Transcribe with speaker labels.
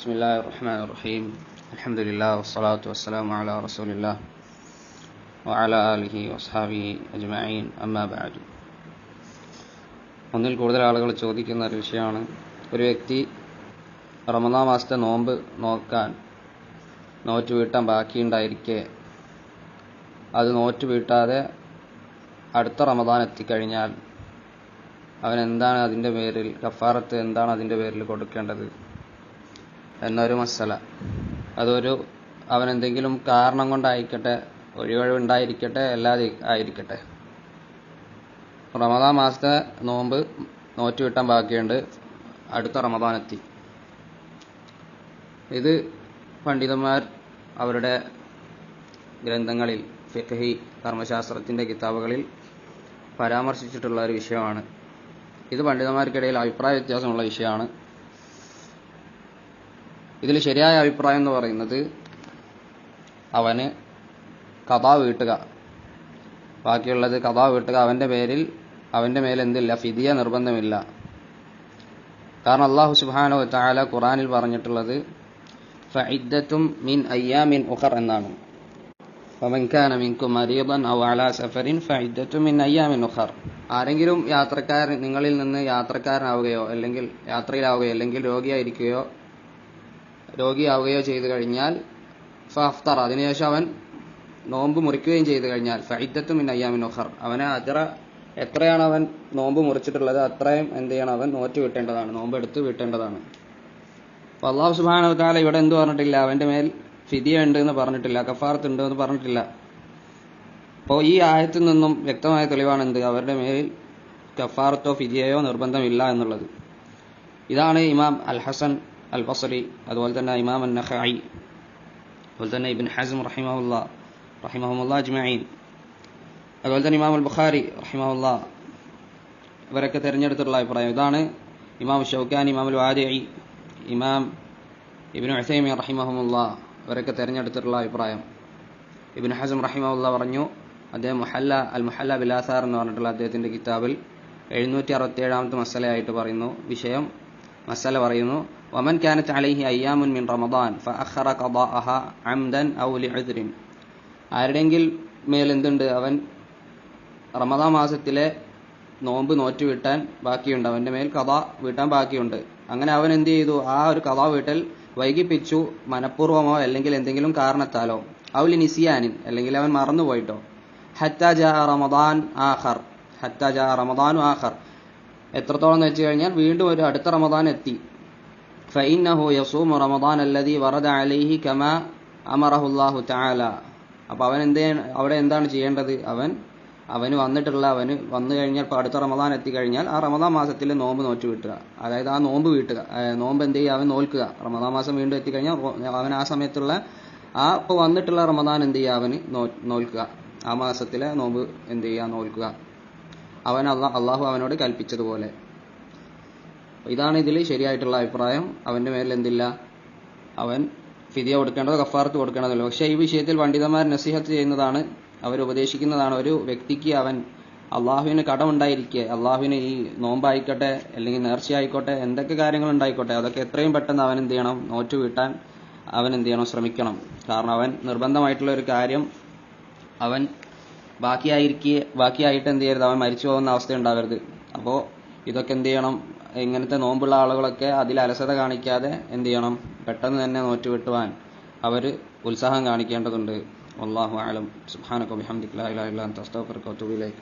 Speaker 1: ബിസ്മില്ലാഹിർറഹ്മാനിർറഹീം. അൽഹംദുലില്ലാഹി വസ്സലാത്തു വസ്സലാമു അലാ റസൂലില്ലാഹ് വഅലാ ആലിഹി വസ്ഹാബിഹി അജ്മഈൻ. അമ്മാ ബഅദ്. ഒന്നിൽ കൂടുതൽ ആളുകൾ ചോദിക്കുന്ന ഒരു വിഷയമാണ്, ഒരു വ്യക്തി റമദാൻ മാസത്തെ നോമ്പ് നോറ്റ് വീട്ടാൻ ബാക്കിയുണ്ടായിരിക്കെ അത് നോറ്റ് വീട്ടാതെ അടുത്ത റമദാൻ എത്തിക്കഴിഞ്ഞാൽ അവൻ എന്താണ് അതിൻ്റെ പേരിൽ കഫാറത്ത് എന്താണ് അതിൻ്റെ പേരിൽ കൊടുക്കേണ്ടത് എന്നൊരു മസല. അതൊരു അവനെന്തെങ്കിലും കാരണം കൊണ്ടായിരിക്കട്ടെ, ഒഴിവഴിവുണ്ടായിരിക്കട്ടെ, അല്ലാതെ ആയിരിക്കട്ടെ, റമദാൻ മാസത്തെ നോമ്പ് നോറ്റ് വീട്ടാൻ ബാക്കിയുണ്ട്, അടുത്ത റമദാൻ എത്തി. ഇത് പണ്ഡിതന്മാർ അവരുടെ ഗ്രന്ഥങ്ങളിൽ, ഫിഖ്ഹി കർമ്മശാസ്ത്രത്തിൻ്റെ കിതാബുകളിൽ പരാമർശിച്ചിട്ടുള്ള ഒരു വിഷയമാണ്. ഇത് പണ്ഡിതന്മാർക്കിടയിൽ അഭിപ്രായ വ്യത്യാസമുള്ള വിഷയമാണ്. ഇതിൽ ശരിയായ അഭിപ്രായം എന്ന് പറയുന്നത്, അവന് ഖദാ വീട്ടുക, ബാക്കിയുള്ളത് ഖദാ വീട്ടുക, അവൻ്റെ മേൽ എന്തില്ല, ഫിദിയ നിർബന്ധമില്ല. കാരണം അല്ലാഹു സുബ്ഹാനഹു വ തആല ഖുർആനിൽ പറഞ്ഞിട്ടുള്ളത് ഫഇദ്ദത്തും മിൻ അയ്യാമിൻ ഉഖർ എന്നാണ്. ഫമൻ കാന മിൻകും മരീദൻ ഔ അലാ സഫറിൻ ഫഇദ്ദത്തും മിൻ അയ്യാമിൻ ഉഖർ. ആരെങ്കിലും നിങ്ങളിൽ നിന്ന് യാത്രക്കാരനാവുകയോ അല്ലെങ്കിൽ യാത്രയിലാവുകയോ അല്ലെങ്കിൽ രോഗിയാവുകയോ ചെയ്തു കഴിഞ്ഞാൽ ഫഅഫ്തറ, അതിനുശേഷം അവൻ നോമ്പ് മുറിക്കുകയും ചെയ്തു കഴിഞ്ഞാൽ ഫഇദ്ദത്തും മിൻ അയ്യാമിൻ ഉഖർ, അവനെ എത്രയാണ് അവൻ നോമ്പ് മുറിച്ചിട്ടുള്ളത് അത്രയും എന്ത് ചെയ്യണം, അവൻ നോറ്റ് വീട്ടേണ്ടതാണ്, നോമ്പെടുത്ത് വീട്ടേണ്ടതാണ്. അപ്പോൾ അല്ലാഹു സുബ്ഹാനഹു വ തആല ഇവിടെ എന്ത് പറഞ്ഞിട്ടില്ല, അവൻ്റെ മേൽ ഫിദിയ ഉണ്ട് എന്ന് പറഞ്ഞിട്ടില്ല, കഫാറത്ത് ഉണ്ട് എന്ന് പറഞ്ഞിട്ടില്ല. അപ്പോൾ ഈ ആയത്തിൽ നിന്നും വ്യക്തമായ തെളിവാണ് എന്ത്, അവരുടെ മേൽ കഫാറത്തോ ഫിദിയയോ നിർബന്ധമില്ല എന്നുള്ളത്. ഇതാണ് ഇമാം അൽ ഹസൻ അൽ ബസ്രി, അതുപോലെ തന്നെ ഇമാം അൻ-നഖഈ, അതുപോലെ തന്നെ ഇബ്ൻ ഹസ്ം റഹിമഹുമുല്ലാ അജ്മഈൻ, അതുപോലെ തന്നെ ഇമാം അൽ ബുഖാരി റഹിമഹുല്ലാ, ഇവരൊക്കെ തിരഞ്ഞെടുത്തിട്ടുള്ള അഭിപ്രായം ഇതാണ്. ഇമാം ഷൗക്കാനി, ഇമാം അൽ വാദിഈ, ഇമാം ഇബ്നു ഉസൈമീൻ റഹിമഹുമുല്ലാ, ഇവരൊക്കെ തിരഞ്ഞെടുത്തിട്ടുള്ള അഭിപ്രായം. ഇബ്ൻ ഹസ്ം റഹിമഹുല്ലാ പറഞ്ഞു, അദ്ദേഹം അൽ മുഹല്ല ബിൽ ആസാർ എന്ന് പറഞ്ഞിട്ടുള്ള അദ്ദേഹത്തിന്റെ കിതാബിൽ 767ാമത്തെ മസലയായിട്ട് പറയുന്നു, മസല പറയുന്നു, വമൻ കാനത്ത് അലൈഹി അയ്യാമുൻ മിൻ റമദാൻ ഫഅഖറ ഖദാഅഹ അംദൻ ഔ ലിഉദ്രിൻ. ആരുടെങ്കിൽ മേൽ എന്തുണ്ട്, അവൻ റമദാൻ മാസത്തിലെ നോമ്പ് നോറ്റ് വീട്ടാൻ ബാക്കിയുണ്ട്, അവന്റെ മേൽ ഖദാ വീട്ടാൻ ബാക്കിയുണ്ട്. അങ്ങനെ അവൻ എന്ത് ചെയ്തു, ആ ഒരു ഖദാ വീട്ടൽ വൈകിപ്പിച്ചു, മനഃപൂർവ്വമോ അല്ലെങ്കിൽ എന്തെങ്കിലും കാരണത്താലോ, ഔ ലി നിസിയാനിൻ, അല്ലെങ്കിൽ അവൻ മറന്നുപോയിട്ടോ, ഹത്താ ജാഅ റമദാനു ആഖർ, എത്രത്തോളം എന്ന് വെച്ച് കഴിഞ്ഞാൽ വീണ്ടും ഒരു അടുത്ത റമദാൻ എത്തി. ഫഇന്നഹു യസൂമു റമദാൻ അല്ലദീ വറദ അലൈഹി കമാ അമറഹു അല്ലാഹു തആല. അപ്പോൾ അവൻ അവിടെ എന്താണ് ചെയ്യേണ്ടത്, അവന് വന്നു കഴിഞ്ഞാൽ, ഇപ്പോൾ അടുത്ത റമദാൻ എത്തിക്കഴിഞ്ഞാൽ ആ റമദാൻ മാസത്തിൽ നോമ്പ് നോറ്റ് വീട്ടുക, അതായത് ആ നോമ്പ് എന്ത് ചെയ്യുക, അവൻ നോൽക്കുക. റമദാൻ മാസം വീണ്ടും എത്തിക്കഴിഞ്ഞാൽ അവൻ ആ സമയത്തുള്ള ഇപ്പോൾ വന്നിട്ടുള്ള റമദാൻ എന്ത് ചെയ്യുക, അവന് നോൽക്കുക, ആ മാസത്തിലെ നോമ്പ് എന്ത് ചെയ്യുക, നോൽക്കുക, അള്ളാഹു അവനോട് കൽപ്പിച്ചതുപോലെ. ഇതാണ് ഇതിൽ ശരിയായിട്ടുള്ള അഭിപ്രായം. അവന്റെ മേൽ എന്തില്ല, അവൻ ഫിദിയ കൊടുക്കേണ്ടതോ കഫാറത്ത് കൊടുക്കേണ്ടതല്ലോ. പക്ഷേ ഈ വിഷയത്തിൽ പണ്ഡിതന്മാർ നസീഹത്ത് ചെയ്യുന്നതാണ്, അവരുപദേശിക്കുന്നതാണ്, ഒരു വ്യക്തിക്ക് അവൻ അള്ളാഹുവിന് കടമുണ്ടായിരിക്കെ, അള്ളാഹുവിന് ഈ നോമ്പായിക്കോട്ടെ അല്ലെങ്കിൽ നേർച്ചയായിക്കോട്ടെ, എന്തൊക്കെ കാര്യങ്ങൾ ഉണ്ടായിക്കോട്ടെ, അതൊക്കെ എത്രയും പെട്ടെന്ന് അവൻ എന്ത് ചെയ്യണം, നോറ്റ് വീട്ടാൻ അവൻ എന്ത് ചെയ്യണം, ശ്രമിക്കണം. കാരണം അവൻ നിർബന്ധമായിട്ടുള്ള ഒരു കാര്യം അവൻ ബാക്കിയായിട്ട് എന്ത് ചെയ്യരുത്, അവൻ മരിച്ചു പോകുന്ന അവസ്ഥ ഉണ്ടാവരുത്. അപ്പോൾ ഇതൊക്കെ എന്ത് ചെയ്യണം, ഇങ്ങനത്തെ നോമ്പുള്ള ആളുകളൊക്കെ അതിൽ അലസത കാണിക്കാതെ എന്ത് ചെയ്യണം, പെട്ടെന്ന് തന്നെ നോറ്റ് വിട്ടുവാൻ അവർ ഉത്സാഹം കാണിക്കേണ്ടതുണ്ട്. വല്ലാഹു അഅലം. സുബ്ഹാനക വബിഹംദിക ലാ ഇലാഹ ഇല്ല അൻത അസ്തഗ്ഫിറുക വഅതൂബു ഇലൈക്.